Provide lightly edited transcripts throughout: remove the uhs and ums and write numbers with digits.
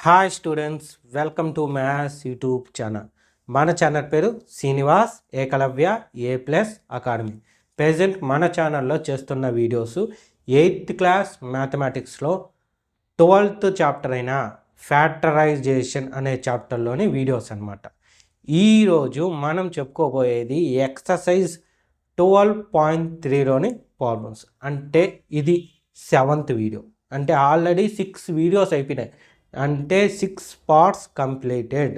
Hi students, welcome to maths YouTube channel. మన channel పేరు Srinivas Ekalavya A+ academy. Present మన ఛానల్లో చేస్తున్న వీడియోస్ 8th క్లాస్ మ్యాథమెటిక్స్లో 12th చాప్టర్ అయిన ఫ్యాక్టరైజేషన్ అనే చాప్టర్లోని వీడియోస్ అన్నమాట. ఈరోజు మనం చెప్పుకోబోయేది ఎక్సర్సైజ్ 12.3లోని ప్రాబ్లమ్స్. అంటే ఇది 7th వీడియో. అంటే ఆల్రెడీ 6 వీడియోస్ అయిపోయినాయి. అంటే 6 పార్ట్స్ కంప్లీటెడ్.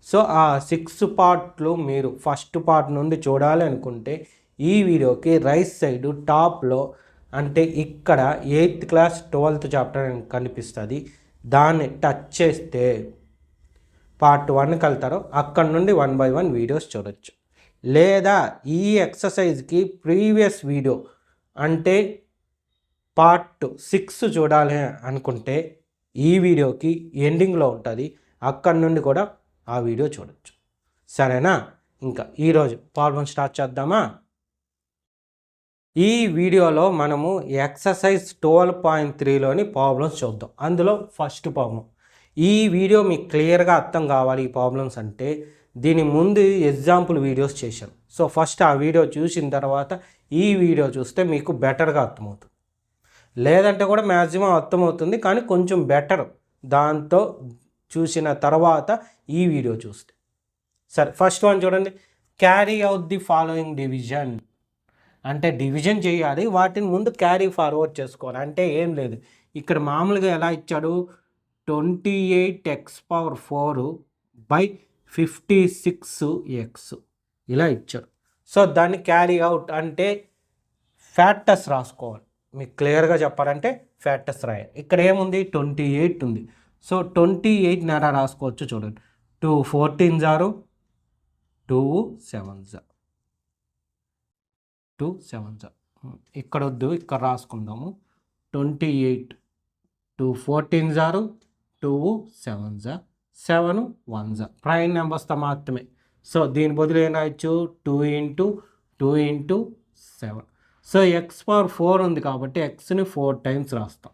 సో ఆ 6 పార్ట్లు మీరు ఫస్ట్ పార్ట్ నుండి చూడాలి అనుకుంటే ఈ వీడియోకి రైట్ సైడ్ టాప్లో అంటే ఇక్కడ 8th క్లాస్ 12th చాప్టర్ కనిపిస్తుంది. దాన్ని టచ్ చేస్తే పార్ట్ 1కి వెళ్తారో అక్కడ నుండి 1 by 1 వీడియోస్ చూడొచ్చు. లేదా ఈ ఎక్సర్సైజ్కి ప్రీవియస్ వీడియో అంటే పార్ట్ 6 చూడాలి అనుకుంటే ఈ వీడియోకి ఎండింగ్లో ఉంటుంది, అక్కడి నుండి కూడా ఆ వీడియో చూడొచ్చు. సరేనా? ఇంకా ఈరోజు ప్రాబ్లం స్టార్ట్ చేద్దామా? ఈ వీడియోలో మనము ఎక్సర్సైజ్ 12.3లోని ప్రాబ్లమ్స్ చూద్దాం. అందులో ఫస్ట్ ప్రాబ్లం. ఈ వీడియో మీకు క్లియర్గా అర్థం కావాలి. ఈ ప్రాబ్లమ్స్ అంటే దీని ముందు ఎగ్జాంపుల్ వీడియోస్ చేశాను. సో ఫస్ట్ ఆ వీడియో చూసిన తర్వాత ఈ వీడియో చూస్తే మీకు బెటర్గా అర్థమవుతుంది. లేదంటే కూడా మ్యాక్సిమం అర్థమవుతుంది, కానీ కొంచెం బెటర్ దాంతో చూసిన తర్వాత ఈ వీడియో చూస్తే. సరే, ఫస్ట్ వన్ చూడండి. Carry out the following division. అంటే డివిజన్ చేయాలి, వాటిని ముందు క్యారీ ఫార్వర్డ్ చేసుకోవాలి. అంటే ఏం లేదు, ఇక్కడ మామూలుగా ఎలా ఇచ్చాడు, 28x⁴ by 56x ఇలా ఇచ్చాడు. సో దాన్ని క్యారీ అవుట్ అంటే ఫ్యాక్టర్స్ రాసుకోవాలి. మీకు క్లియర్గా చెప్పాలంటే ఫ్యాక్టర్స్ రాయాలి. ఇక్కడ ఏముంది, 28 ఉంది. సో 28 ఎలా రాసుకోవచ్చు చూడండి. 2 14 జారు 2 7 జా 2 7 జా. ఇక్కడ వద్దు, ఇక్కడ రాసుకుందాము. 28 2 14 జారు 2 7 జా 7 1 జా. ప్రైమ్ నెంబర్స్తో మాత్రమే. సో దీని బదులు ఏం రాయొచ్చు, 2 × 2 × 7. సో x⁴ ఉంది కాబట్టి xని 4 టైమ్స్ రాస్తాం.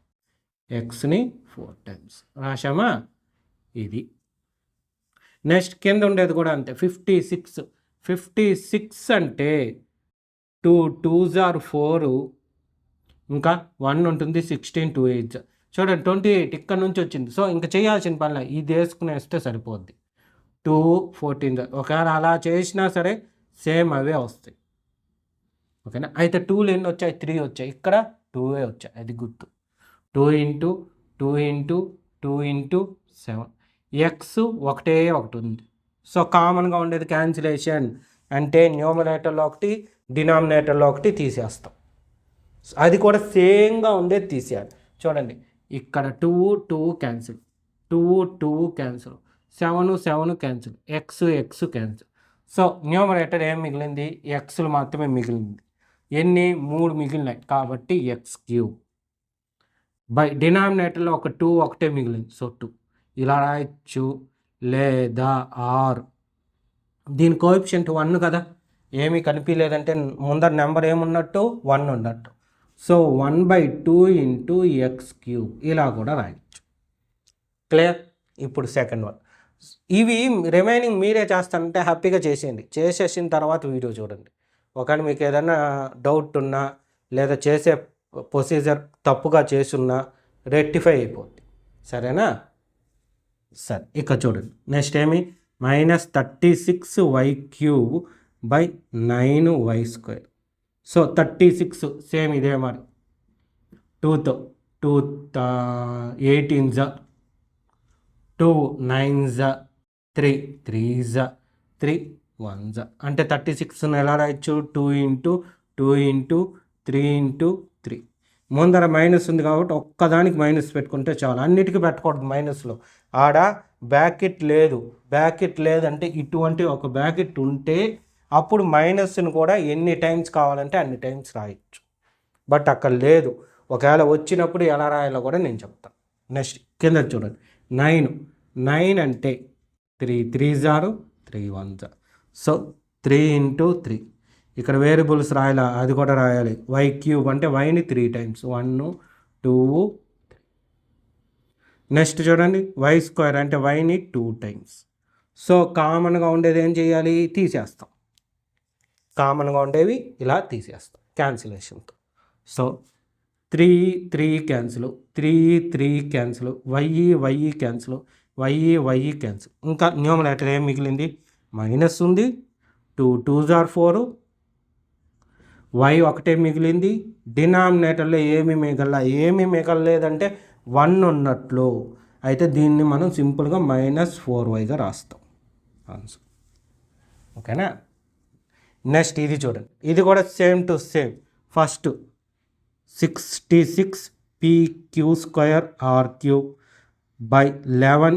xని 4 టైమ్స్ రాశామా? ఇది. నెక్స్ట్ కింద ఉండేది కూడా అంతే. 56 అంటే 2 2s are 4, ఇంకా 1 ఉంటుంది, 16 2 8. చూడండి 28 ఇక్కడ నుంచి వచ్చింది. సో ఇంకా చేయాల్సిన పనిలే, ఇది వేసుకునేస్తే సరిపోద్ది. 2 14. ఒకవేళ అలా చేసినా సరే సేమ్ అవే వస్తాయి. ఓకేనా? అయితే 2లు ఎన్ని వచ్చాయి, 3 వచ్చాయి. ఇక్కడ 2 వచ్చాయి, అది గుర్తు. 2 × 2 × 2 × 7. ఎక్స్ ఒకటే ఒకటి ఉంది. సో కామన్గా ఉండేది క్యాన్సిలేషన్ అంటే న్యూమరేటర్లో ఒకటి డినామినేటర్లో ఒకటి తీసేస్తాం. అది కూడా సేమ్గా ఉండేది తీసేయాలి. చూడండి ఇక్కడ 2 2 cancel, 2 2 cancel, 7 7 cancel, x cancel. So numerator ఏం మిగిలింది, ఎక్స్లు మాత్రమే మిగిలింది. ఎన్ని, 3 మిగిలినాయి కాబట్టి x³ బై డినామినేటర్లో ఒక 2 ఒకటే మిగిలింది. సో 2 ఇలా రాయొచ్చు. లేదా ఆర్ దీని కోఎఫిషియంట్ 1 కదా, ఏమీ కనిపించలేదంటే ముందర నెంబర్ ఏమున్నట్టు 1 ఉన్నట్టు. సో 1/2 × x³ ఇలా కూడా రాయొచ్చు. క్లియర్? ఇప్పుడు సెకండ్ వన్. ఇవి రిమైనింగ్ మీరే చేస్తానంటే హ్యాపీగా చేసేయండి. చేసేసిన తర్వాత వీడియో చూడండి. ఒకవేళ మీకు ఏదైనా డౌట్ ఉన్నా లేదా చేసే ప్రొసీజర్ తప్పుగా చేసున్నా రెక్టిఫై అయిపోద్ది. సరేనా? సరే, ఇక్కడ చూడండి. నెక్స్ట్ ఏమి, -36y³ by 9y². So 36 same ఇదే మరి 2తో 2 18 జా 2 9 జా 3 3 జా 3 1 జా. అంటే 36ను ఎలా రాయొచ్చు, 2 × 2 × 3 × 3. ముందర మైనస్ ఉంది కాబట్టి ఒక్కదానికి మైనస్ పెట్టుకుంటే చాలు, అన్నిటికీ పెట్టకూడదు మైనస్లో. ఆడ బ్రాకెట్ లేదు. బ్రాకెట్ లేదంటే ఇటువంటి ఒక బ్రాకెట్ ఉంటే అప్పుడు మైనస్ని కూడా ఎన్ని టైమ్స్ కావాలంటే అన్ని టైమ్స్ రాయొచ్చు. బట్ అక్కడ లేదు. ఒకవేళ వచ్చినప్పుడు ఎలా రాయాలో కూడా నేను చెప్తాను. నెక్స్ట్ కింద చూడండి. 9 అంటే 3 3s are 3 1s. సో 3 × 3. ఇక్కడ వేరియబుల్స్ రాయాలా, అది కూడా రాయాలి. y³ అంటే yని 3 టైమ్స్, 1 2 3. నెక్స్ట్ చూడండి వై స్క్వేర్ అంటే వైని 2 టైమ్స్. సో కామన్గా ఉండేది ఏం చేయాలి, తీసేస్తాం. కామన్గా ఉండేవి ఇలా తీసేస్తాం క్యాన్సిలేషన్తో. So 3 3 cancel, 3 3 cancel, Y cancel, Y cancel. ఇంకా న్యూమరేటర్ ఏం మిగిలింది, మైనస్ ఉంది, 2 2s are 4, వై ఒకటే మిగిలింది. డినామినేటర్లో ఏమి మిగలలేదంటే 1 ఉన్నట్లు. అయితే దీన్ని మనం సింపుల్గా -4yగా రాస్తాం ఆన్సర్. ఓకేనా. నెక్స్ట్ ఇది చూడండి, ఇది కూడా same to same. First 66 pq² r³ by 11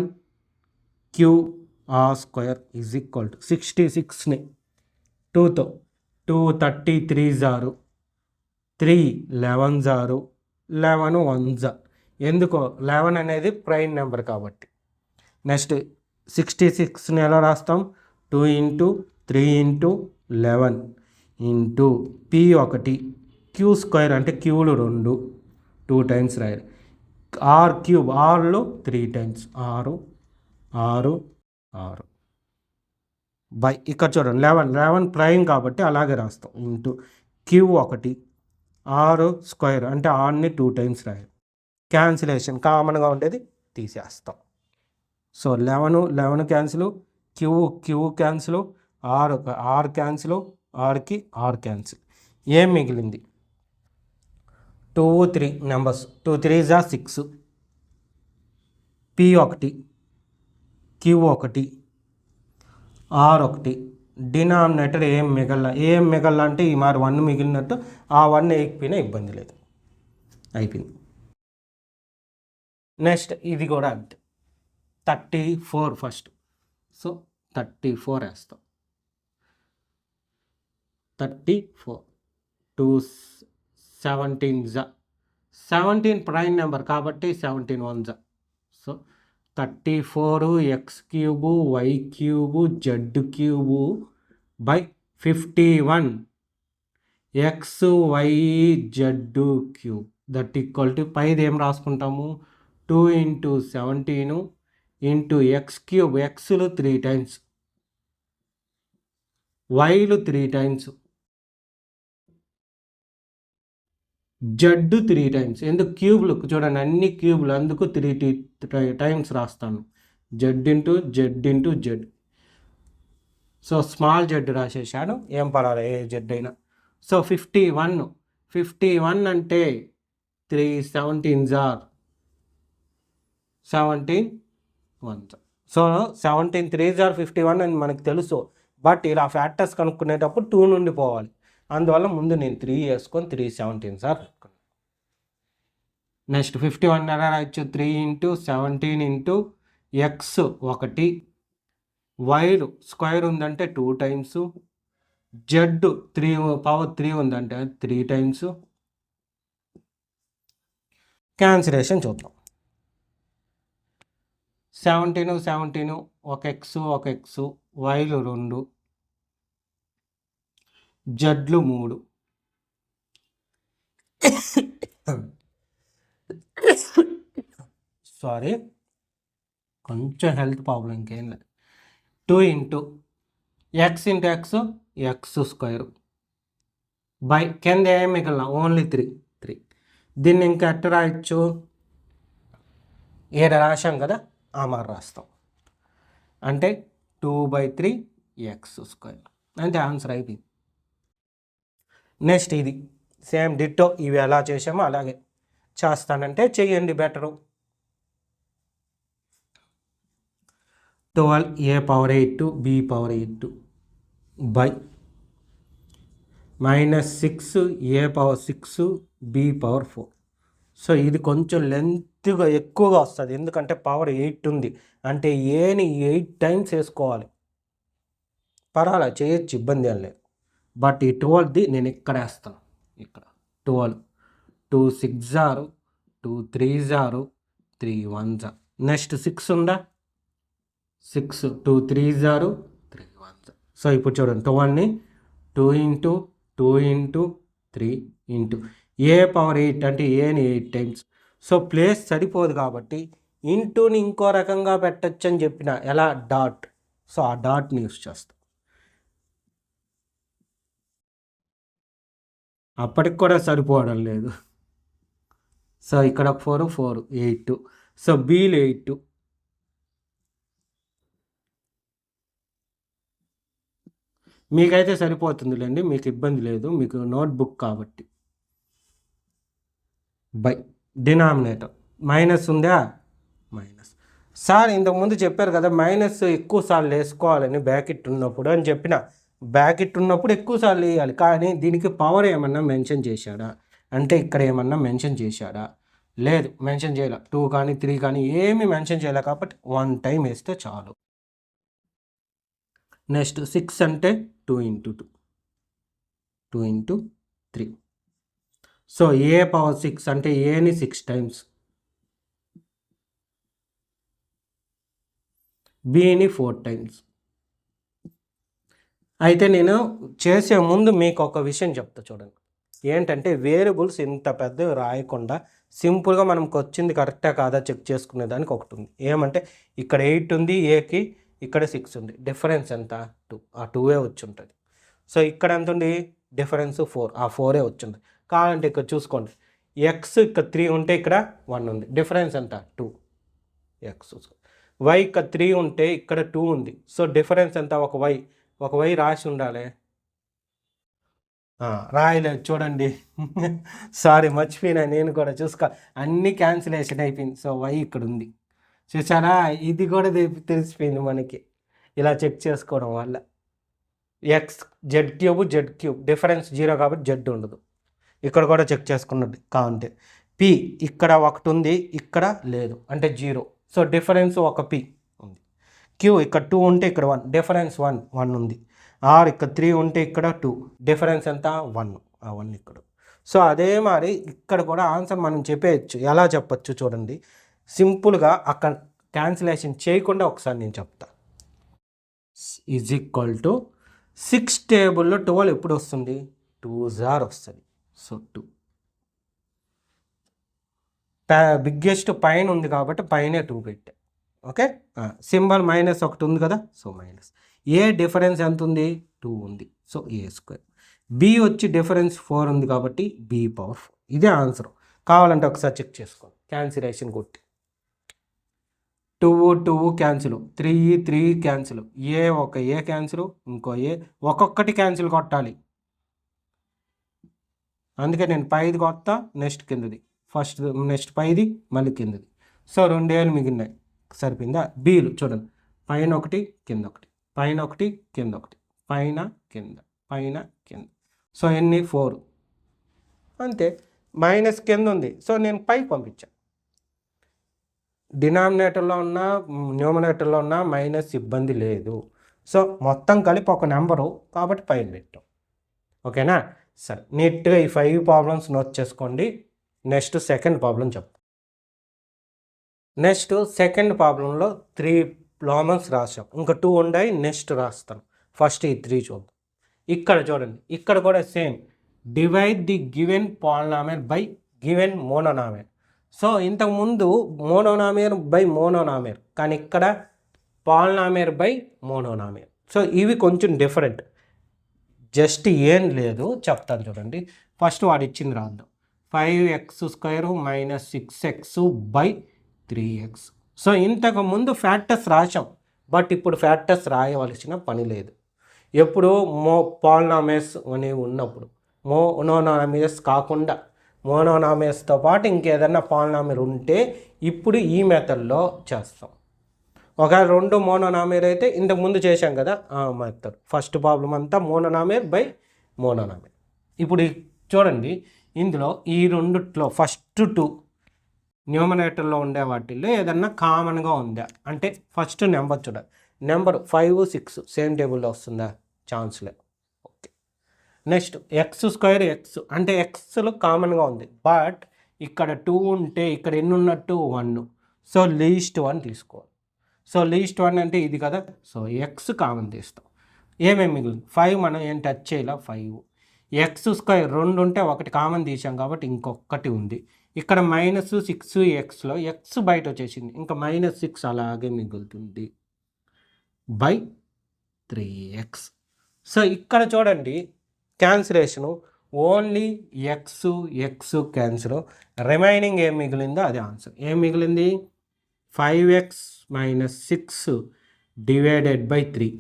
qr² is equal to 66ని 2తో 2 33s are 3 11s are 11 1s. ఎందుకో 11 అనేది ప్రైమ్ నెంబర్ కాబట్టి. నెక్స్ట్ 66ని ఎలా రాస్తాం, 2 × 3 × 11 ఇంటూ p1 q² అంటే క్యూలు 2 టైమ్స్ రాయాలి. r³ ఆర్లో 3 టైమ్స్ 6 6 6 బై ఇక్కడ చూడండి 11 ప్రైమ్ కాబట్టి అలాగే రాస్తాం ఇంటూ q1 r² అంటే ఆర్ని 2 టైమ్స్ రాయాలి. క్యాన్సిలేషన్ కామన్గా ఉండేది తీసేస్తాం. So 11 cancel, Q cancel, R cancel, ఆర్కి ఆర్ క్యాన్సిల్. ఏం మిగిలింది, 2 3 numbers, 2 3s are 6, p1 q1 r1. Denominator ఏం మిగల అంటే ఈ మరి 1 మిగిలినట్టు. ఆ 1 వేయకపోయినా ఇబ్బంది లేదు, అయిపోయింది. నెక్స్ట్ ఇది కూడా అంతే, 34 ఫస్ట్. సో 34 వేస్తాం. 34 2 17 17 ప్రైమ్ నెంబర్ కాబట్టి 17 1s. So 34 x³ y³ z³ by 51 x y z³ that equal to పైది ఏం రాసుకుంటాము, 2 × 17 ఇంటూ x³ xలు 3 టైమ్స్, వైలు 3 టైమ్స్, జడ్ 3 టైమ్స్. ఎందుకు క్యూబ్లు చూడండి, అన్ని క్యూబ్లు, అందుకు 3 టైమ్స్ రాస్తాను. Z into Z. So small Z రాసేసాను, ఏం పర్వాలేదు ఏ జెడ్ అయినా. సో 51 అంటే 3 17s are 17 1s. So 17 3s are 51 అని మనకు తెలుసు. బట్ ఇలా ఫ్యాక్టర్స్ కనుక్కునేటప్పుడు 2 నుండి పోవాలి. అందువల్ల ముందు నేను 3 వేసుకొని 3 17s are. నెక్స్ట్ 51 ఎలా రాయొచ్చు, 3 × 17 ఇంటూ x1, వైలు స్క్వేర్ ఉందంటే 2 టైమ్స్, జెడ్ 3 పవర్ 3 ఉందంటే 3 టైమ్స్. క్యాన్సిలేషన్ చూద్దాం. 17 ఒక x వైలు 2, జడ్లు 3. సారీ, కొంచెం హెల్త్ ప్రాబ్లం, ఇంకేం లేదు. 2 × x x² బై కింద ఏం మిగిలిన ఓన్లీ 3. దీన్ని ఇంకా ఎట్ట రాయొచ్చు, ఏడ రాశాం కదా ఆ మరి రాస్తాం. అంటే 2/3 x². అంటే ఆన్సర్ అయిపోయింది. నెక్స్ట్ ఇది సేమ్ డిట్టో, ఇవి ఎలా చేసామో అలాగే చేస్తానంటే చెయ్యండి better. 12 a⁴ b⁴ by -6 a⁴ b⁴. So ఇది కొంచెం లెంత్గా ఎక్కువగా వస్తుంది, ఎందుకంటే పవర్ 8 ఉంది అంటే ఏని 8 టైమ్స్ వేసుకోవాలి. పర్వాలేదు చేయొచ్చు, ఇబ్బంది ఏం లేదు. బట్ ఈ 12ది నేను ఇక్కడ వేస్తాను. ఇక్కడ 12 2 6s are 2 3s are 3 1s. Next 6 ఉందా, 6 2 3s are 3 1s. సో ఇప్పుడు చూడండి 12ని 2 × 2 × 3 ఇంటూ a⁴ 8 అంటే ఏని 8 టైమ్స్. సో ప్లేస్ సరిపోదు కాబట్టి ఇంటూని ఇంకో రకంగా పెట్టచ్చు అని చెప్పిన, ఎలా డాట్. సో ఆ డాట్ని యూస్ చేస్తాం. అప్పటికి కూడా సరిపోవడం లేదు. సో ఇక్కడ 4 4 8. సో బీలు 8. మీకైతే సరిపోతుందిలేండి, మీకు ఇబ్బంది లేదు, మీకు నోట్బుక్ కాబట్టి. బై డినామినేటర్ మైనస్ ఉందా, మైనస్. సార్ ఇంతకుముందు చెప్పారు కదా మైనస్ ఎక్కువ సార్లు వేసుకోవాలని బ్యాకెట్ ఉన్నప్పుడు అని చెప్పిన. బ్యాకెట్ ఉన్నప్పుడు ఎక్కువ సార్లు వేయాలి, కానీ దీనికి పవర్ ఏమన్నా మెన్షన్ చేశాడా అంటే ఇక్కడ ఏమన్నా మెన్షన్ చేశాడా, లేదు మెన్షన్ చేయలే. 2 కానీ 3 కానీ ఏమి మెన్షన్ చేయలే, కాబట్టి 1 టైం వేస్తే చాలు. నెక్స్ట్ 6 అంటే 2 × 2, 2 × 3. సో ఏ పవర్ 6 అంటే ఏని 6 టైమ్స్, బిని 4 టైమ్స్. అయితే నేను చేసే ముందు మీకు ఒక విషయం చెప్తా చూడండి. ఏంటంటే వేరియబుల్స్ ఇంత పెద్దవి రాయకుండా సింపుల్గా మనకు వచ్చింది కరెక్టా కాదా చెక్ చేసుకునే దానికి ఒకటి ఉంది. ఏమంటే ఇక్కడ 8 ఉంది ఏకి, ఇక్కడ 6 ఉంది. డిఫరెన్స్ ఎంత, 2. ఆ 2ఏ వచ్చి ఉంటుంది. సో ఇక్కడ ఎంత ఉంది డిఫరెన్స్ 4. ఆ 4ఏ వచ్చింది. కావాలంటే ఇక్కడ చూసుకోండి, ఎక్స్ ఇక్కడ 3 ఉంటే ఇక్కడ 1 ఉంది. డిఫరెన్స్ ఎంత 2 ఎక్స్. వై ఇక్కడ 3 ఉంటే ఇక్కడ 2 ఉంది. సో డిఫరెన్స్ ఎంత, ఒక వై రాసి ఉండాలి. రాయలేదు చూడండి. సారీ మర్చిపోయినా, నేను కూడా చూసుకో, అన్నీ క్యాన్సిలేషన్ అయిపోయింది. సో వై ఇక్కడ ఉంది చూసారా, ఇది కూడా తెలిసిపోయింది మనకి ఇలా చెక్ చేసుకోవడం వల్ల. ఎక్స్ జెడ్ క్యూబ్ డిఫరెన్స్ 0 కాబట్టి జెడ్ ఉండదు. ఇక్కడ కూడా చెక్ చేసుకున్నట్టు కావంటే. పి ఇక్కడ 1 ఉంది, ఇక్కడ లేదు అంటే 0. సో డిఫరెన్స్ ఒక పి ఉంది. క్యూ ఇక్కడ 2 ఉంటే ఇక్కడ 1, డిఫరెన్స్ 1 ఉంది. ఆర్ ఇక్కడ 3 ఉంటే ఇక్కడ 2, డిఫరెన్స్ ఎంత 1, ఆ 1 ఇక్కడ. సో అదే మరి ఇక్కడ కూడా ఆన్సర్ మనం చెప్పేయచ్చు. ఎలా చెప్పచ్చు చూడండి, సింపుల్గా అక్కడ క్యాన్సిలేషన్ చేయకుండా ఒకసారి నేను చెప్తా. ఈజ్ ఈక్వల్ టు 6 టేబుల్లో 12 ఎప్పుడు వస్తుంది, 2 వస్తుంది. సో 2 బిగ్గెస్ట్ పైన ఉంది కాబట్టి పైనే 2 పెట్టా. ఓకే, సింబల్ -1 ఉంది కదా, సో మైనస్. ఏ డిఫరెన్స్ ఎంత ఉంది, 2 ఉంది. So A². బి వచ్చి డిఫరెన్స్ 4 ఉంది కాబట్టి B⁴. ఇదే ఆన్సర్. కావాలంటే ఒకసారి చెక్ చేసుకోండి, క్యాన్సిలేషన్ కొట్టి. 2 క్యాన్సిల్, 3 క్యాన్సిల్, ఒక ఏ క్యాన్సిల్, ఇంకో ఏ, ఒక్కొక్కటి క్యాన్సిల్ కొట్టాలి. అందుకే నేను పైది కొత్త, నెక్స్ట్ కిందది, ఫస్ట్ నెక్స్ట్ పైది మళ్ళీ కిందది. సో 2 ఏలు మిగిలినాయి, సరిపోయిందా. బీలు చూడండి, పైన 1 కింద 1, పైన 1 కింద 1, పైన కింద, పైన కింద. సో ఎన్ని 4 అంతే. మైనస్ కింద ఉంది, సో నేను పైకి పంపించాను. డినామినేటర్లో ఉన్న న్యూమరేటర్లో ఉన్న మైనస్ ఇబ్బంది లేదు. సో మొత్తం కలిపి ఒక నెంబరు కాబట్టి పైన పెట్టాం. ఓకేనా, సరే నీట్గా ఈ 5 ప్రాబ్లమ్స్ నోట్ చేసుకోండి. నెక్స్ట్ సెకండ్ ప్రాబ్లం చెప్తాను. నెక్స్ట్ సెకండ్ ప్రాబ్లంలో 3 ప్రాబ్లమ్స్ రాసాం, ఇంకా 2 ఉన్నాయి, నెక్స్ట్ రాస్తాను. ఫస్ట్ ఈ 3 చూద్దాం. ఇక్కడ చూడండి, ఇక్కడ కూడా same, divide the given polynomial by given monomial. So ఇంతకుముందు మోనోనామియల్ బై మోనోనామియల్, కానీ ఇక్కడ పాలినామియల్ బై మోనోనామియల్. సో ఇవి కొంచెం డిఫరెంట్. జస్ట్ ఏం లేదు చెప్తాను చూడండి. ఫస్ట్ వాడు ఇచ్చింది రాద్దాం, 5x² - 6x by 3x. So ఇంతకు ముందు ఫ్యాక్టర్స్ రాసాం, బట్ ఇప్పుడు ఫ్యాక్టర్స్ రాయవలసిన పని లేదు. ఎప్పుడు పాలినామియల్స్ అనేవి ఉన్నప్పుడు, మోనోనామియల్స్ కాకుండా మోనోనామియల్స్తో పాటు ఇంకేదన్నా పాలినామియల్ ఉంటే ఇప్పుడు ఈ మెథడ్లో చేస్తాం. ఒకవేళ 2 మోనోనామియల్ అయితే ఇంతకు ముందు చేశాం కదా ఆ మెథడ్. ఫస్ట్ ప్రాబ్లం అంతా మోనోనామియల్ బై మోనోనామియల్. ఇప్పుడు చూడండి, ఇందులో ఈ రెండిట్లో ఫస్ట్ 2 న్యూమరేటర్లో ఉండే వాటిల్లో ఏదన్నా కామన్గా ఉందా అంటే ఫస్ట్ నెంబర్ చూడాలి. నెంబర్ 5 6 సేమ్ టేబుల్లో వస్తుందా, ఛాన్స్ లేదు. ఓకే, నెక్స్ట్ x² అంటే ఎక్స్లో కామన్గా ఉంది, బట్ ఇక్కడ 2 ఉంటే ఇక్కడ ఎన్ని ఉన్నట్టు 1. సో లీస్ట్ 1 తీసుకోవాలి. సో లీస్ట్ 1 అంటే ఇది కదా, సో ఎక్స్ కామన్ తీస్తాం. ఏమేమి మిగిలింది, 5 మనం ఏం టచ్ చేయాల, 5. x² 2 ఉంటే 1 కామన్ తీసాం కాబట్టి ఇంకొకటి ఉంది. ఇక్కడ -6xలో ఎక్స్ బయట వచ్చేసింది, ఇంకా -6 అలాగే మిగులుతుంది బై 3x. సో ఇక్కడ చూడండి క్యాన్సిలేషను, ఓన్లీ ఎక్స్ క్యాన్సిల్, రిమైనింగ్ ఏం మిగిలిందో అది ఆన్సర్. ఏం మిగిలింది? 5x - 6 divided by 3.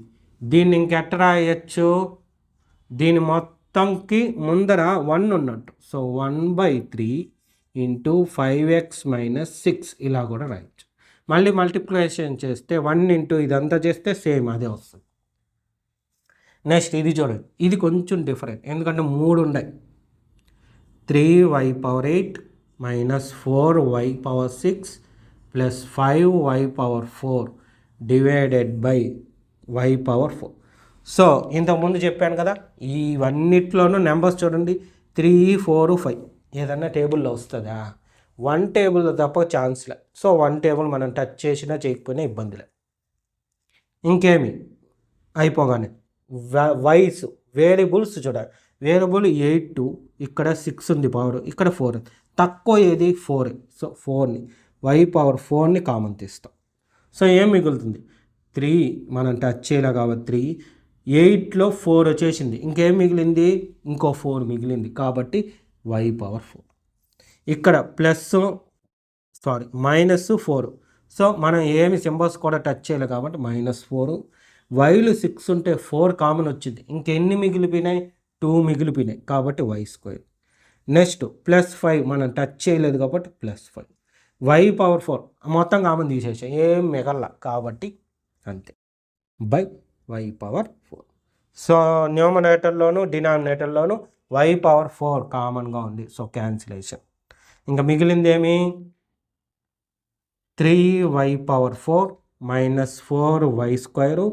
దీన్ని ఇంకెట్ట రాయచ్చు? దీని మొత్తంకి ముందర 1 ఉన్నట్టు, సో 1/3 ఇంటూ 5x - 6 ఇలా కూడా రాయచ్చు. మళ్ళీ మల్టిప్లికేషన్ చేస్తే 1 ఇంటూ ఇదంతా చేస్తే సేమ్ అదే వస్తుంది. నెక్స్ట్ ఇది చూడండి, ఇది కొంచెం డిఫరెంట్, ఎందుకంటే 3 ఉన్నాయి. 3y⁴ - 4y⁴ plus 5y⁴ divided by y⁴. So ఇంతకుముందు చెప్పాను కదా, ఇవన్నిట్లోనూ నెంబర్స్ చూడండి 3, 4, 5 ఏదన్నా టేబుల్లో వస్తుందా? 1 టేబుల్లో తప్ప ఛాన్స్లే. సో 1 టేబుల్ మనం టచ్ చేసినా చేయకపోయినా ఇబ్బందిలే. ఇంకేమి అయిపోగానే వైస్ వేరియబుల్స్ చూడాలి. వేరియబుల్ 8, ఇక్కడ 6 ఉంది పవర్, ఇక్కడ 4. తక్కువ ఏది? 4. సో 4ని y⁴ కామన్ తీస్తాం. సో ఏం మిగులుతుంది? 3 మనం టచ్ చేయలే కాబట్టి 3, 8లో 4 వచ్చేసింది, ఇంకేం మిగిలింది? ఇంకో 4 మిగిలింది కాబట్టి y⁴. ఇక్కడ -4. సో మనం ఏమి సింబల్స్ కూడా టచ్ చేయలేదు కాబట్టి -4. వైలు 6 ఉంటే 4 కామన్ వచ్చింది, ఇంకెన్ని మిగిలిపోయినాయి? 2 మిగిలిపోయినాయి కాబట్టి y². నెక్స్ట్ +5 మనం టచ్ చేయలేదు కాబట్టి +5. y⁴ మొత్తం కామన్ తీసేసాం, ఏం మిగల కాబట్టి అంతే బై y⁴. సో న్యూమరేటర్లోను డినామినేటర్లోను y⁴ కామన్గా ఉంది, సో క్యాన్సిలేషన్. ఇంకా మిగిలింది ఏమి? 3y⁴ -4y²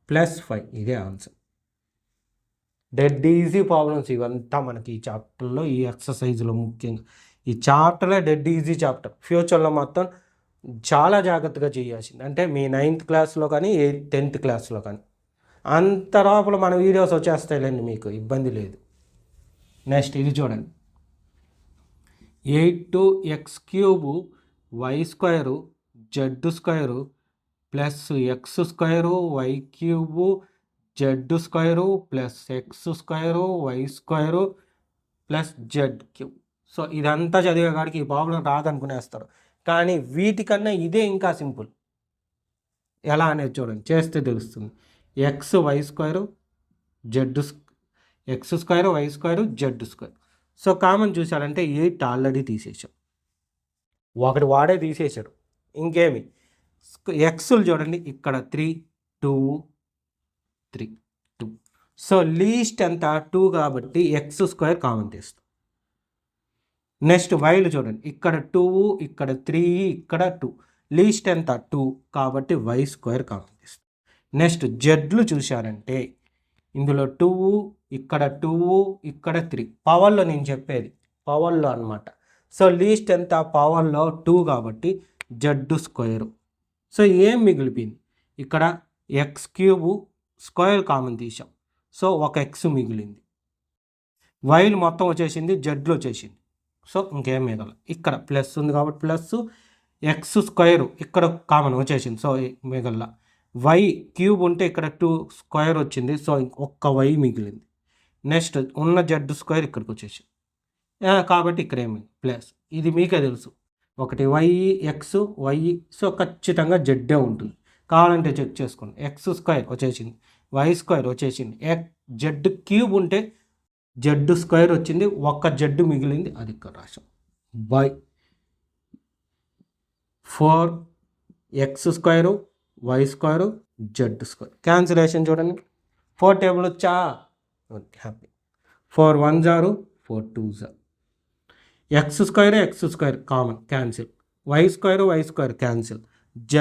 ప్లస్ 5, ఇదే ఆన్సర్. డెడ్ ఈజీ ప్రాబ్లమ్స్ ఇవంతా మనకి ఈ చాప్టర్లో, ఈ ఎక్సర్సైజ్లో ముఖ్యంగా. ఈ చాప్టర్లో డెడ్ ఈజీ చాప్టర్. ఫ్యూచర్లో మొత్తం చాలా జాగ్రత్తగా చేయాల్సింది, అంటే మీ 9th క్లాస్లో కానీ 10th క్లాస్లో కానీ. అంత లోపల మన వీడియోస్ వచ్చేస్తాయిలేండి, మీకు ఇబ్బంది లేదు. నెక్స్ట్ ఇది చూడండి, 8x³ y² z² plus x² y³ z² plus x² y² plus z³ so ఇదంతా చదివే కాడికి ఈ ప్రాబ్లం రాదనుకునేస్తారు, కానీ వీటికన్నా ఇదే ఇంకా సింపుల్. ఎలా అనేది చూడండి, చేస్తే తెలుస్తుంది. x y² x² y² z². So common చూసారంటే 8 ఆల్రెడీ తీసేసాం, ఒకటి వాడే తీసేశాడు. ఇంకేమి ఎక్స్లు చూడండి, ఇక్కడ 3, 2, 3, 2. సో లీస్ట్ ఎంత? 2 కాబట్టి x² కామన్ తీస్తాం. నెక్స్ట్ వైలు చూడండి, ఇక్కడ 2, ఇక్కడ 3, ఇక్కడ 2. లీస్ట్ ఎంత? 2 కాబట్టి y² కామన్ తీస్తాం. నెక్స్ట్ జెడ్లు చూశారంటే ఇందులో 2, ఇక్కడ 2, ఇక్కడ 3. పవర్లో నేను చెప్పేది పవర్లో అనమాట. సో లీస్ట్ ఎంత? పవర్లో 2 కాబట్టి z². సో ఏం మిగిలిపోయింది? ఇక్కడ x³ కామన్ తీసాం, సో ఒక x మిగిలింది. వైలు మొత్తం వచ్చేసింది, జెడ్లు వచ్చేసింది, సో ఇంకేం మిగల. ఇక్కడ ప్లస్ ఉంది కాబట్టి ప్లస్, x² ఇక్కడ కామన్ వచ్చేసింది, సో మిగల. y³ ఉంటే ఇక్కడ 2² వచ్చింది, సో ఒక్క y మిగిలింది. నెక్స్ట్ ఉన్న z² ఇక్కడికి వచ్చేసింది కాబట్టి ఇక్కడ ఏమి ప్లస్. ఇది మీకే తెలుసు, ఒకటి y x y, సో ఖచ్చితంగా జెడ్డే ఉంటుంది. కావాలంటే చెక్ చేసుకోండి. x² వచ్చేసింది, y² వచ్చేసింది, z³ ఉంటే z² వచ్చింది, ఒక్క z మిగిలింది, అది ఇక్కడ రాసాం by 4x² y² z². Cancellation చూడండి, 4 టేబుల్ వచ్చా? Happy. 4 1s are 4 2s are. x² common cancel, y² cancel, z²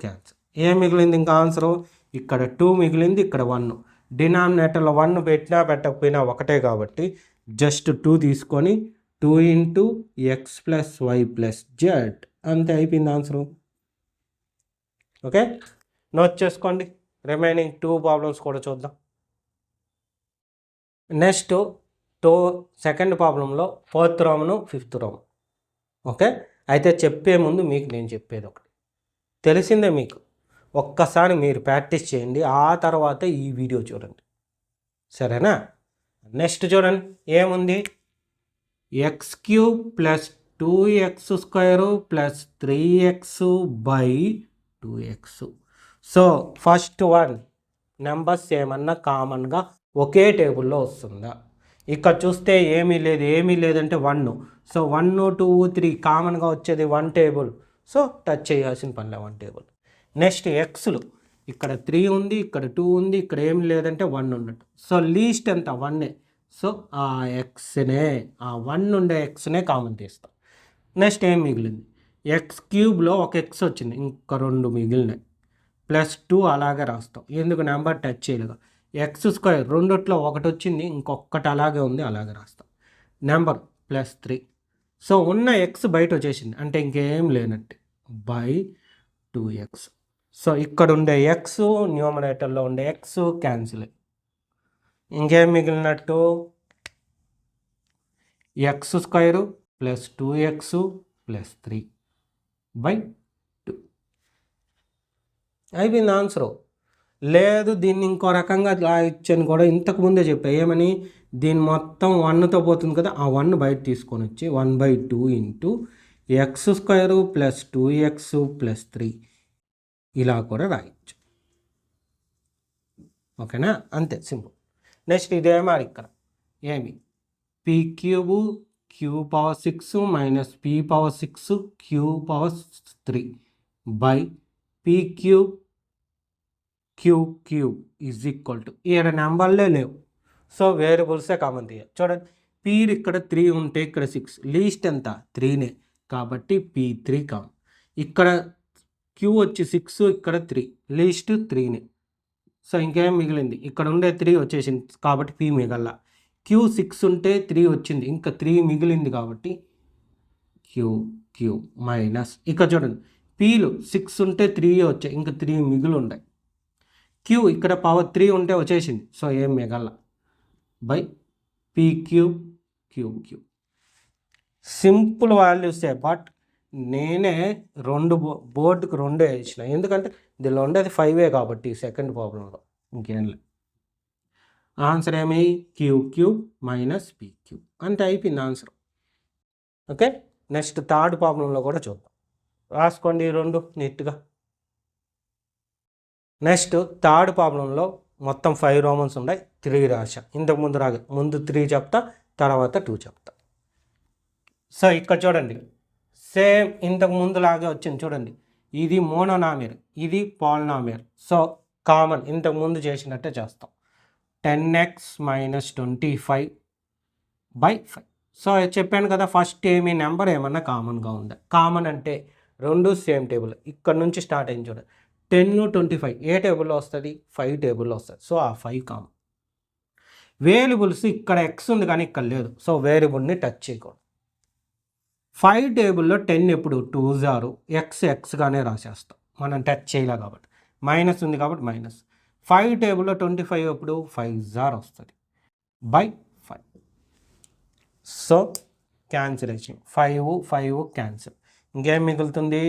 cancel. ఏం మిగిలింది ఇంకా ఆన్సరు? ఇక్కడ 2 మిగిలింది, ఇక్కడ 1. డినామినేటర్లో 1 పెట్టినా పెట్టకపోయినా ఒకటే కాబట్టి జస్ట్ 2 తీసుకొని 2 into x plus y plus z, అంతే అయిపోయింది ఆన్సరు. ఓకే, నోట్ చేసుకోండి. రిమైనింగ్ 2 ప్రాబ్లమ్స్ కూడా చూద్దాం. నెక్స్ట్ సెకండ్ ప్రాబ్లంలో 4th రోమను 5th రోమ్. ఓకే, అయితే చెప్పే ముందు మీకు నేను చెప్పేది ఒకటి తెలిసిందే మీకు, ఒక్కసారి మీరు ప్రాక్టీస్ చేయండి, ఆ తర్వాత ఈ వీడియో చూడండి, సరేనా? నెక్స్ట్ చూడండి ఏముంది, x³ + 2x² + 3x/2x. So first one numbers ఏమన్నా కామన్గా ఒకే టేబుల్లో వస్తుందా? ఇక్కడ చూస్తే ఏమీ లేదంటే 1. సో 1, 2, 3 కామన్గా వచ్చేది 1 టేబుల్. సో టచ్ చేయాల్సిన పనిలే 1 టేబుల్. నెక్స్ట్ ఎక్స్లు, ఇక్కడ 3 ఉంది, ఇక్కడ 2 ఉంది, ఇక్కడ ఏమి లేదంటే 1 ఉన్నట్టు. సో లీస్ట్ ఎంత 1. సో ఆ ఎక్స్నే, ఆ 1 ఉండే ఎక్స్నే కామన్ తీస్తాం. నెక్స్ట్ ఏం మిగిలింది, x³ ఒక ఎక్స్ వచ్చింది, ఇంకా 2 మిగిలినాయి, +2 అలాగే రాస్తాం, ఎందుకు నెంబర్ టచ్ చేయలేదు. x² రెండిట్లో ఒకటి వచ్చింది, ఇంకొకటి అలాగే ఉంది, అలాగే రాస్తాం. నెంబర్ +3. సో ఉన్న ఎక్స్ బయట వచ్చేసింది, అంటే ఇంకేం లేనట్టు, /2x. సో ఇక్కడ ఉండే ఎక్స్, న్యూమరేటర్లో ఉండే ఎక్స్ క్యాన్సిల్, ఇంకేం మిగిలినట్టు x² + 2x + 3/2 అయిపోయింది ఆన్సరు. లేదు దీన్ని ఇంకో రకంగా ఇచ్చని కూడా ఇంతకుముందే చెప్పా, ఏమని, దీని మొత్తం 1తో పోతుంది కదా, ఆ 1 బయట తీసుకొని వచ్చి 1/2 × x² + 2x + 3 ఇలా కూడా రాయొచ్చు. ఓకేనా, అంతే సింపుల్. నెక్స్ట్ ఇదేమో ఇక్కడ ఏమి, p³ q⁻6 - p⁻6 q⁻3/p³ q³ ఈడ నెంబర్లే లేవు, సో వేరియబుల్సే కామన్ తీయాలి. చూడండి, పీ ఇక్కడ 3 ఉంటే ఇక్కడ 6, లీస్ట్ ఎంత 3నే, కాబట్టి p3 కామన్. ఇక్కడ q వచ్చి 6, ఇక్కడ 3, లీస్ట్ 3నే. సో ఇంకేం మిగిలింది, ఇక్కడ ఉండే 3 వచ్చేసింది కాబట్టి p మిగల. q6 ఉంటే 3 వచ్చింది, ఇంకా 3 మిగిలింది కాబట్టి q³ మైనస్. ఇక్కడ చూడండి, pలు 6 ఉంటే 3 వచ్చాయి, ఇంకా 3 మిగిలి ఉన్నాయి. q ఇక్కడ పవర్ 3 ఉంటే వచ్చేసింది, సో ఏం మిగల, p³ సింపుల్ వాల్యూసే. బట్ నేనే బోర్డుకు 2 వేసిన, ఎందుకంటే దీనిలో ఉండేది 5 కాబట్టి సెకండ్ ప్రాబ్లంలో, ఇంకేం లేదు. ఆన్సర్ ఏమి, q³ - p³ అంటే అయిపోయింది ఆన్సర్. ఓకే, నెక్స్ట్ థర్డ్ ప్రాబ్లంలో కూడా చూద్దాం, రాసుకోండి 2 నీట్గా. నెక్స్ట్ థర్డ్ ప్రాబ్లంలో మొత్తం 5 రోమన్స్ ఉన్నాయి, 3 రాశా. ఇంతకుముందు ముందు 3 చెప్తా, తర్వాత 2 చెప్తా. సో ఇక్కడ చూడండి, సేమ్ ఇంతకు ముందులాగే వచ్చింది చూడండి, ఇది మోనోనామియర్, ఇది పాలినామియర్. సో కామన్ ఇంతకు ముందు చేసినట్టే చేస్తాం, 10x - 25/5. సో చెప్పాను కదా, ఫస్ట్ ఏమి నెంబర్ ఏమన్నా కామన్గా ఉందా, కామన్ అంటే 2 సేమ్ టేబుల్. ఇక్కడ నుంచి స్టార్ట్ అయింది చూడండి, 10, 25 ఏ టేబుల్లో వస్తుంది, 5 టేబుల్లో వస్తుంది. సో ఆ 5 కామన్. వేరియబుల్స్ ఇక్కడ ఎక్స్ ఉంది కానీ ఇక్కడ లేదు, సో వేరియబుల్ని టచ్ చేయకూడదు. 5 టేబుల్లో 10 ఎప్పుడు 2 ఎక్స్గానే రాసేస్తాం, మనం టచ్ చేయలే కాబట్టి. మైనస్ ఉంది కాబట్టి మైనస్. 5 టేబుల్లో 25 ఎప్పుడు 5 వస్తుంది /5. సో క్యాన్సిలేషన్, 5 క్యాన్సిల్, ఇంకేం మిగులుతుంది,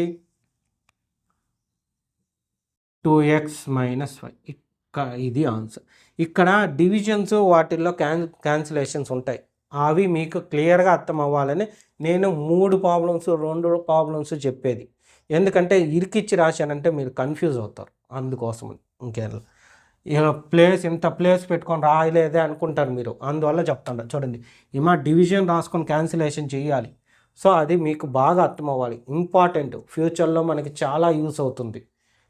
2x - 5. ఇది ఆన్సర్. ఇక్కడ డివిజన్స్ వాటిల్లో క్యాన్సిలేషన్స్ ఉంటాయి, అవి మీకు క్లియర్గా అర్థం అవ్వాలని నేను 3 ప్రాబ్లమ్స్ 2 ప్రాబ్లమ్స్ చెప్పేది. ఎందుకంటే ఇరికిచ్చి రాశానంటే మీరు కన్ఫ్యూజ్ అవుతారు, అందుకోసం. ఇంకేం ఇంత ప్లేస్ పెట్టుకొని రాయలేదే అనుకుంటారు మీరు, అందువల్ల చెప్తాను. చూడండి, ఏమా డివిజన్ రాసుకొని క్యాన్సిలేషన్ చేయాలి. సో అది మీకు బాగా అర్థం అవ్వాలి, ఇంపార్టెంట్, ఫ్యూచర్లో మనకి చాలా యూస్ అవుతుంది.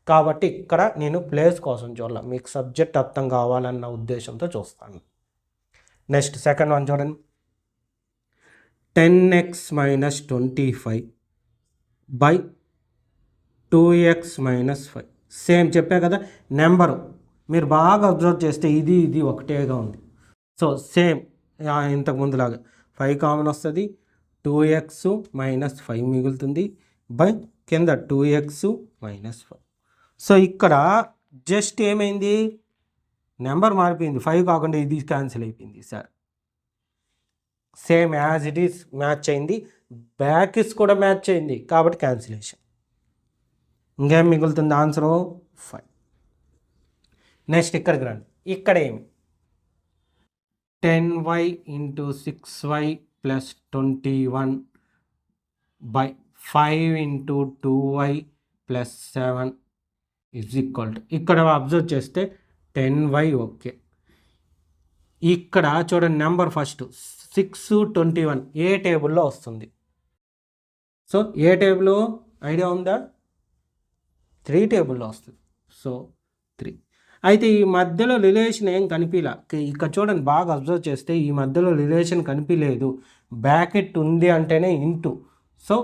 కాబట్టి ఇక్కడ నేను ప్లేస్ కోసం చూడాలి, మీకు సబ్జెక్ట్ అర్థం కావాలన్న ఉద్దేశంతో చూస్తాను. నెక్స్ట్ సెకండ్ వన్ చూడండి, 10x - 25/2x - 5. సేమ్ చెప్పే కదా, నెంబరు మీరు బాగా అబ్జర్వ్ చేస్తే ఇది ఒకటేగా ఉంది. సో సేమ్ ఇంతకు ముందులాగా 5 కామన్ వస్తుంది, 2x - 5 మిగులుతుంది, కింద 2x - 5. సో ఇక్కడ జస్ట్ ఏమైంది, నెంబర్ మారిపోయింది, 5 కాకుండా ఇది క్యాన్సిల్ అయిపోయింది sir. Same as it is match అయింది, బ్యాక్ ఇస్ కూడా మ్యాచ్ అయింది కాబట్టి క్యాన్సిలేషన్. ఇంకేం మిగులుతుంది ఆన్సరు 5. నెక్స్ట్ ఇక్కడికి రండి. ఇక్కడ ఏమి 10y into 6y plus 21 by 5 into 2y plus 7 is equal to, ఇక్కడ అబ్జర్వ్ చేస్తే 10y ఓకే. ఇక్కడ చూడండి నెంబర్ ఫస్ట్ 6, 21 ఏ టేబుల్లో వస్తుంది? సో ఏ టేబుల్ ఐడియా ఉందా? 3 టేబుల్లో వస్తుంది. సో 3. అయితే ఈ మధ్యలో రిలేషన్ ఏం కనిపించలే. ఇక్కడ చూడండి బాగా అబ్జర్వ్ చేస్తే ఈ మధ్యలో రిలేషన్ కనిపించలేదు. బ్రాకెట్ ఉంది అంటేనే ఇంటూ, సో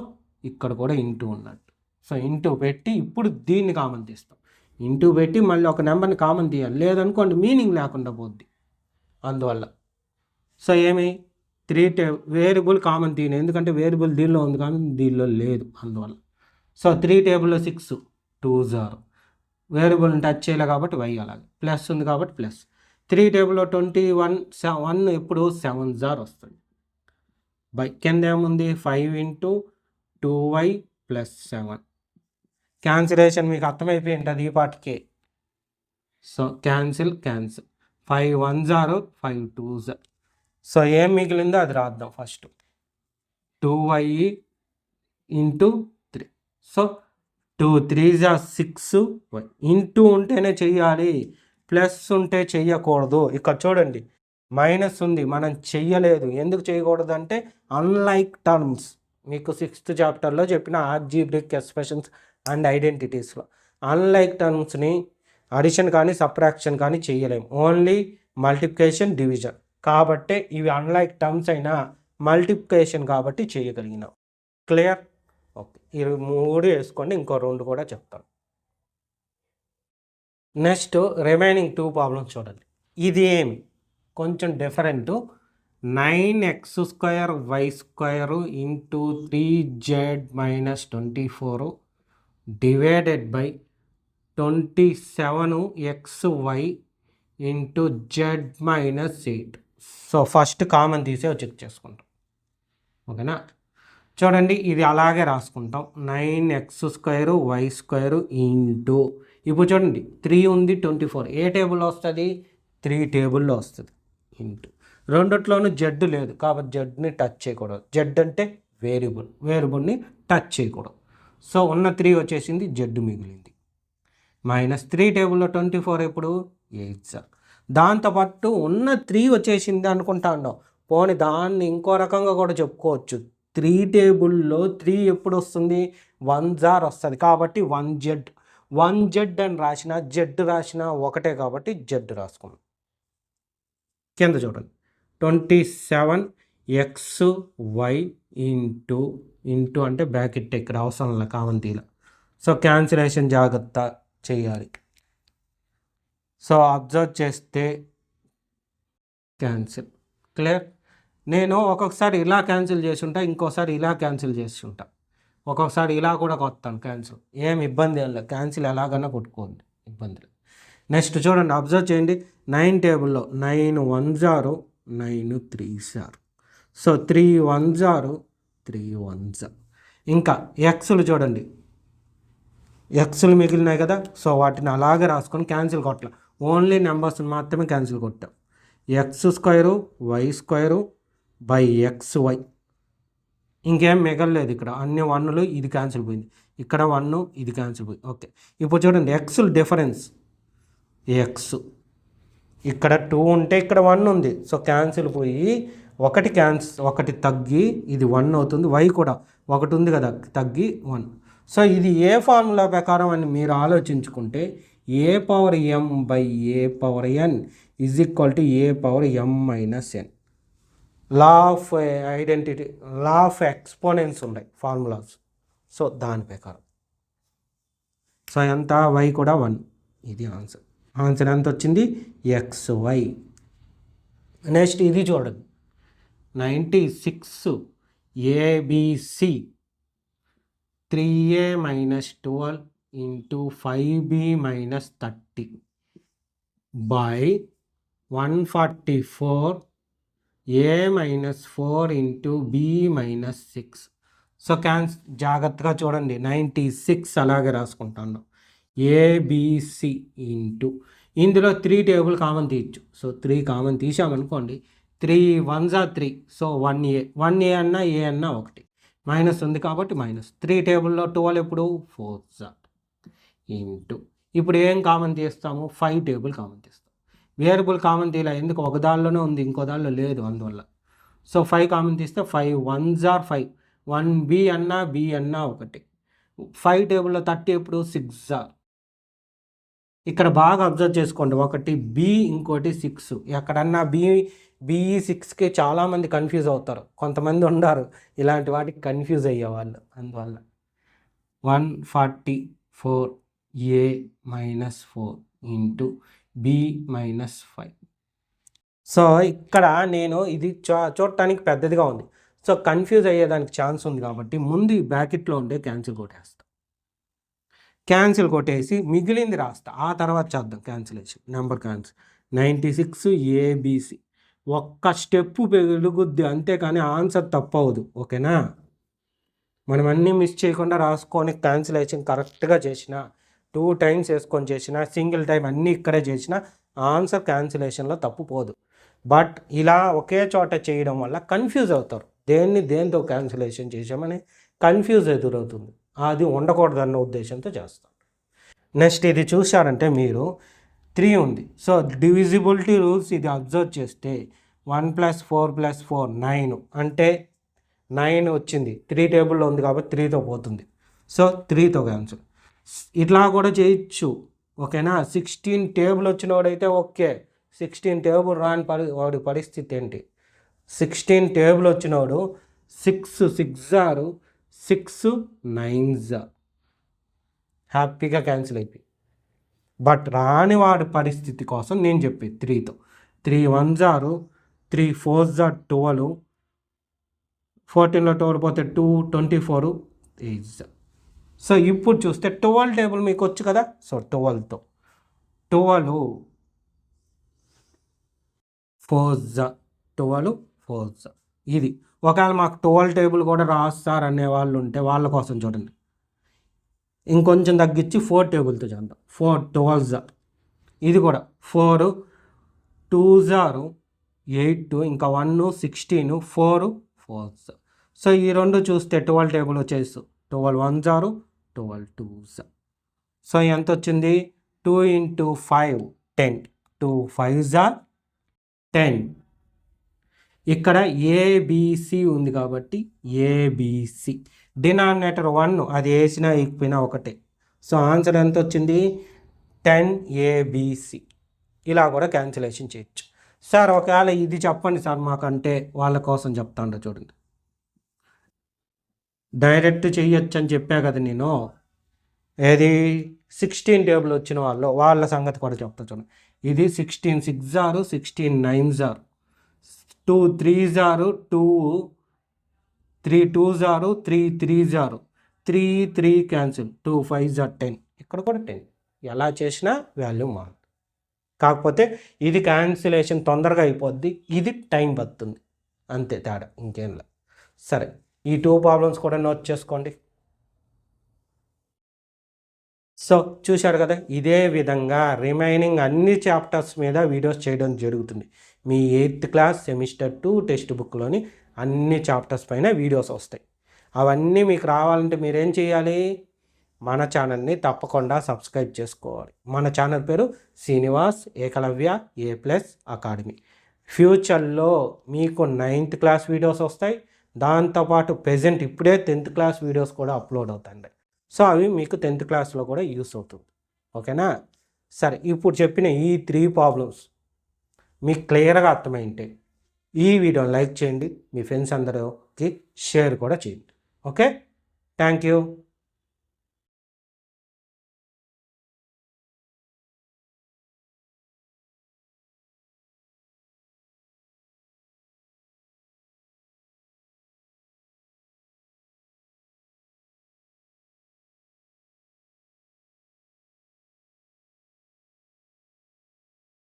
ఇక్కడ కూడా ఇంటూ ఉన్నట్టు. సో ఇంటూ పెట్టి ఇప్పుడు దీన్ని కామన్ తీస్తాం. ఇంటూ పెట్టి మళ్ళీ ఒక నెంబర్ని కామన్ తీయాలి, లేదనుకోండి మీనింగ్ లేకుండా పోద్ది. అందువల్ల సో ఏమి 3 వేరియబుల్ కామన్ తీయను, ఎందుకంటే వేరియబుల్ దీనిలో ఉంది కానీ దీనిలో లేదు అందువల్ల. సో 3 టేబుల్లో 6, 2 0 వేరియబుల్ని టచ్ చేయలే కాబట్టి y, అలాగే ప్లస్ ఉంది కాబట్టి ప్లస్. 3 టేబుల్లో 21, 1 ఎప్పుడు 7 0 వస్తుంది. బై కింద ఏముంది 5 ఇంటూ 2y ప్లస్ 7. క్యాన్సిలేషన్ మీకు అర్థమైపోయి ఉంటుంది ఈ పాటికే. So cancel 5 1 0, 5 2 0. సో ఏం మిగిలిందో అది రాద్దాం first. 2y into 3. So 2 3 6y. Into ఉంటేనే చెయ్యాలి, ప్లస్ ఉంటే చెయ్యకూడదు. ఇక్కడ చూడండి మైనస్ ఉంది, మనం చెయ్యలేదు. ఎందుకు చేయకూడదు అంటే అన్లైక్ టర్మ్స్, మీకు 6th చాప్టర్లో చెప్పిన ఆల్జీబ్రిక్ ఎక్స్ప్రెషన్స్ అండ్ ఐడెంటిటీస్లో అన్లైక్ టర్మ్స్ని అడిషన్ కానీ సబ్ట్రాక్షన్ కానీ చేయలేము, ఓన్లీ మల్టిప్లికేషన్ డివిజన్. కాబట్టి ఇవి అన్లైక్ టర్మ్స్ అయినా మల్టిప్లికేషన్ కాబట్టి చేయగలిగినాం. క్లియర్? ఓకే, ఈ 3 వేసుకోండి, ఇంకో 2 కూడా చెప్తాను. నెక్స్ట్ రిమైనింగ్ 2 ప్రాబ్లమ్స్ చూడండి. ఇది ఏమి కొంచెం different. 9x² into 3z minus 24 divided by 27xy into z minus 8. So first common తీసే చెక్ చేసుకుంటాం, ఓకేనా? చూడండి ఇది అలాగే రాసుకుంటాం. 9x² ఇంటూ, ఇప్పుడు చూడండి 3 ఉంది 24 ఏ టేబుల్లో వస్తుంది? 3 టేబుల్లో వస్తుంది. ఇంటూ రెండిట్లోనూ జెడ్ లేదు కాబట్టి జెడ్ని టచ్ చేయకూడదు. జెడ్ అంటే వేరియబుల్ని టచ్ చేయకూడదు. సో ఉన్న 3 వచ్చేసింది, జెడ్ మిగిలింది. మైనస్ 3 టేబుల్లో 24 ఎప్పుడు 8. దాంతోపాటు ఉన్న 3 వచ్చేసింది అనుకుంటా ఉన్నాం. పోనీ దాన్ని ఇంకో రకంగా కూడా చెప్పుకోవచ్చు. 3 టేబుల్లో 3 ఎప్పుడు వస్తుంది? 1 వస్తుంది కాబట్టి 1z అని రాసిన జెడ్ రాసిన ఒకటే కాబట్టి జెడ్ రాసుకున్నాం. కింద చూడండి 27xy ఇంటూ అంటే బ్రాకెట్ ఇక్కడ అవసరం లే, కామన్ తీల. సో క్యాన్సిలేషన్ జాగ్రత్త చేయాలి. సో అబ్జర్వ్ చేస్తే క్యాన్సిల్. క్లియర్? నేను ఒక్కొక్కసారి ఇలా క్యాన్సిల్ చేసి ఉంటా, ఇంకోసారి ఇలా క్యాన్సిల్ చేసి ఉంటా, ఒక్కొక్కసారి ఇలా కూడా కొత్తాను క్యాన్సిల్. ఏం ఇబ్బంది ఏం లేదు, క్యాన్సిల్ ఎలాగన్నా కొట్టుకోండి, ఇబ్బంది లేదు. నెక్స్ట్ చూడండి అబ్జర్వ్ చేయండి. 9 టేబుల్లో 9 1 0, 9 3 0. సో 3 1 0, 3 1 0. ఇంకా ఎక్స్లు చూడండి, ఎక్స్లు మిగిలినాయి కదా, సో వాటిని అలాగే రాసుకొని క్యాన్సిల్ కొట్టాలి. ఓన్లీ నెంబర్స్ని మాత్రమే క్యాన్సిల్ కొట్టాం. x² y² by xy. ఇంకేం మిగలలేదు ఇక్కడ, అన్ని 1లు, ఇది క్యాన్సిల్ పోయింది. ఇక్కడ 1, ఇది క్యాన్సిల్ పోయింది. ఓకే, ఇప్పుడు చూడండి ఎక్స్లు డిఫరెన్స్. ఎక్స్ ఇక్కడ 2 ఉంటే ఇక్కడ 1 ఉంది, సో క్యాన్సిల్ పోయి ఒకటి తగ్గి ఇది 1 అవుతుంది. y కూడా 1 ఉంది కదా, తగ్గి 1. సో ఇది ఏ ఫార్ములా ప్రకారం అని మీరు ఆలోచించుకుంటే a/m/a/n is equal to a/m-n. Law of identity, law of exponents ఉన్నాయి ఫార్ములాస్. సో దాని ప్రకారం సో ఎంత? y కూడా 1. ఇది ఆన్సర్. ఆన్సర్ ఎంత వచ్చింది? xy. నెక్స్ట్ ఇది చూడండి 96 ABC 3a minus 12 into 5b minus 30 by 144 A minus 4 into B minus 6. So జాగ్రత్తగా చూడండి, 96 అలాగే రాసుకుంటాను. ఏబిసి ఇంటూ ఇందులో 3 టేబుల్ కామన్ తీయచ్చు. సో 3 కామన్ తీసామనుకోండి, 3 1s are 3. సో 1a అన్నా ఏ అన్నా ఒకటి, మైనస్ ఉంది కాబట్టి మైనస్. 3 టేబుల్లో 12 ఎప్పుడు 4s are ఇంటూ ఇప్పుడు ఏం కామన్ తీస్తాము, 5 టేబుల్ కామన్ తీస్తాం. వేరియబుల్ కామన్ తీయలే, ఎందుకు ఒక దానిలోనే ఉంది, ఇంకో దానిలో లేదు, అందువల్ల. సో 5 కామన్ తీస్తే 5 1s are 5. 1b అన్నా బి అన్నా ఒకటి. 5 టేబుల్లో 30 ఎప్పుడు 6s are. ఇక్కడ బాగా అబ్జర్వ్ చేసుకోండి, ఒకటి బి ఇంకోటి 6. ఎక్కడన్నా బిఈ 6కి చాలామంది కన్ఫ్యూజ్ అవుతారు, కొంతమంది ఉన్నారు ఇలాంటి వాటికి కన్ఫ్యూజ్ అయ్యేవాళ్ళు, అందువల్ల. 144 a minus 4 into B minus 5. So ఇక్కడ నేను ఇది చూడటానికి పెద్దదిగా ఉంది, సో కన్ఫ్యూజ్ అయ్యేదానికి ఛాన్స్ ఉంది కాబట్టి ముందు ఈ బ్రాకెట్లో ఉండే క్యాన్సిల్ కొట్టేసి మిగిలింది రాస్తా, ఆ తర్వాత చేద్దాం క్యాన్సిలేషన్. Number cancel 96 ABC. ఒక్క స్టెప్పు వెలుగుద్ది, అంతేకాని ఆన్సర్ తప్పవదు, ఓకేనా. మనం అన్నీ మిస్ చేయకుండా రాసుకొని క్యాన్సిలేషన్ కరెక్ట్గా చేసిన, 2 times వేసుకొని చేసిన, సింగిల్ టైం అన్నీ ఇక్కడే చేసిన ఆన్సర్ క్యాన్సిలేషన్లో తప్పుపోదు. బట్ ఇలా ఒకే చోట చేయడం వల్ల కన్ఫ్యూజ్ అవుతారు, దేంతో క్యాన్సిలేషన్ చేసామని కన్ఫ్యూజ్ ఎదురవుతుంది. అది ఉండకూడదన్న ఉద్దేశంతో చేస్తాం. నెక్స్ట్ ఇది చూశారంటే మీరు 3 ఉంది. సో డివిజిబిలిటీ రూల్స్ ఇది అబ్జర్వ్ చేస్తే 1 + 4 + 4 9, అంటే 9 వచ్చింది, 3 టేబుల్లో ఉంది కాబట్టి 3తో పోతుంది. సో 3తో క్యాన్సిల్. ఇట్లా కూడా చేయొచ్చు, ఓకేనా. 16 టేబుల్ వచ్చినవాడైతే ఓకే, 16 టేబుల్ రాని వాడి పరిస్థితి ఏంటి. 16 టేబుల్ వచ్చినవాడు 6 6s are 6 9s are హ్యాపీగా క్యాన్సిల్ అయిపోయి. బట్ రాని వాడి పరిస్థితి కోసం నేను చెప్పేది 3తో. 3 1s are 3 4s are 12, 14లో 12 పోతే 2 24 8s. సో ఇప్పుడు చూస్తే 12 టేబుల్ మీకు వచ్చు కదా, so 12తో 12 4s are 12 4s are. ఇది ఒకవేళ మాకు 12 టేబుల్ కూడా రాస్తారు అనే వాళ్ళు ఉంటే వాళ్ళ కోసం చూడండి, ఇంకొంచెం తగ్గించి 4 టేబుల్తో చేద్దాం. 4 12s are. ఇది కూడా 4 2s are 8, ఇంకా 1 16 4 4s are. సో ఈ రెండు చూస్తే 12 టేబుల్ వచ్చేసి 12 1s are 12 2s are. So ఎంత వచ్చింది, 2 × 5 10, 2 5s are 10. ఇక్కడ ఏబిసి ఉంది కాబట్టి ఏబిసి, డినామినేటర్ 1 అది వేసినా ఇకపోయినా ఒకటే. సో ఆన్సర్ ఎంత వచ్చింది, 10 ఏబిసి. ఇలా కూడా క్యాన్సిలేషన్ చేయొచ్చు. సార్ ఒకవేళ ఇది చెప్పండి సార్ మాకంటే వాళ్ళ కోసం చెప్తాను చూడండి. డైరెక్ట్ చెయ్యొచ్చు అని చెప్పా కదా నేను, ఏది 16 టేబుల్ వచ్చిన వాళ్ళ సంగతి కూడా చెప్తా చూడండి. ఇది 16 6s are 16 9s are, 2 3s are 2, 3 2s are 3 3s are, 3 3 cancel, 2 5s are 10. ఇక్కడ కూడా 10. ఎలా చేసినా వాల్యూ మారుతుంది, కాకపోతే ఇది క్యాన్సిలేషన్ తొందరగా అయిపోద్ది, ఇది టైం పడుతుంది, అంతే తేడా, ఇంకేం లేదు. సరే, ఈ 2 ప్రాబ్లమ్స్ కూడా నోట్ చేసుకోండి. సో చూశారు కదా, ఇదే విధంగా రిమైనింగ్ అన్ని చాప్టర్స్ మీద వీడియోస్ చేయడం జరుగుతుంది. మీ 8th క్లాస్ సెమిస్టర్ 2 టెక్స్ట్ బుక్లోని అన్ని చాప్టర్స్ పైన వీడియోస్ వస్తాయి. అవన్నీ మీకు రావాలంటే మీరేం చేయాలి, మన ఛానల్ని తప్పకుండా సబ్స్క్రైబ్ చేసుకోవాలి. మన ఛానల్ పేరు శ్రీనివాస్ ఏకలవ్య A+ అకాడమీ. ఫ్యూచర్లో మీకు 9th క్లాస్ వీడియోస్ వస్తాయి, దాంతోపాటు ప్రెజెంట్ ఇప్పుడే 10th క్లాస్ వీడియోస్ కూడా అప్లోడ్ అవుతాయి. సో అవి మీకు 10th క్లాస్లో కూడా యూస్ అవుతుంది, ఓకేనా. సరే, ఇప్పుడు చెప్పిన ఈ 3 ప్రాబ్లమ్స్ మీకు క్లియర్గా అర్థమైంటే ఈ వీడియోని లైక్ చేయండి, మీ ఫ్రెండ్స్ అందరికి షేర్ కూడా చేయండి. Okay, thank you.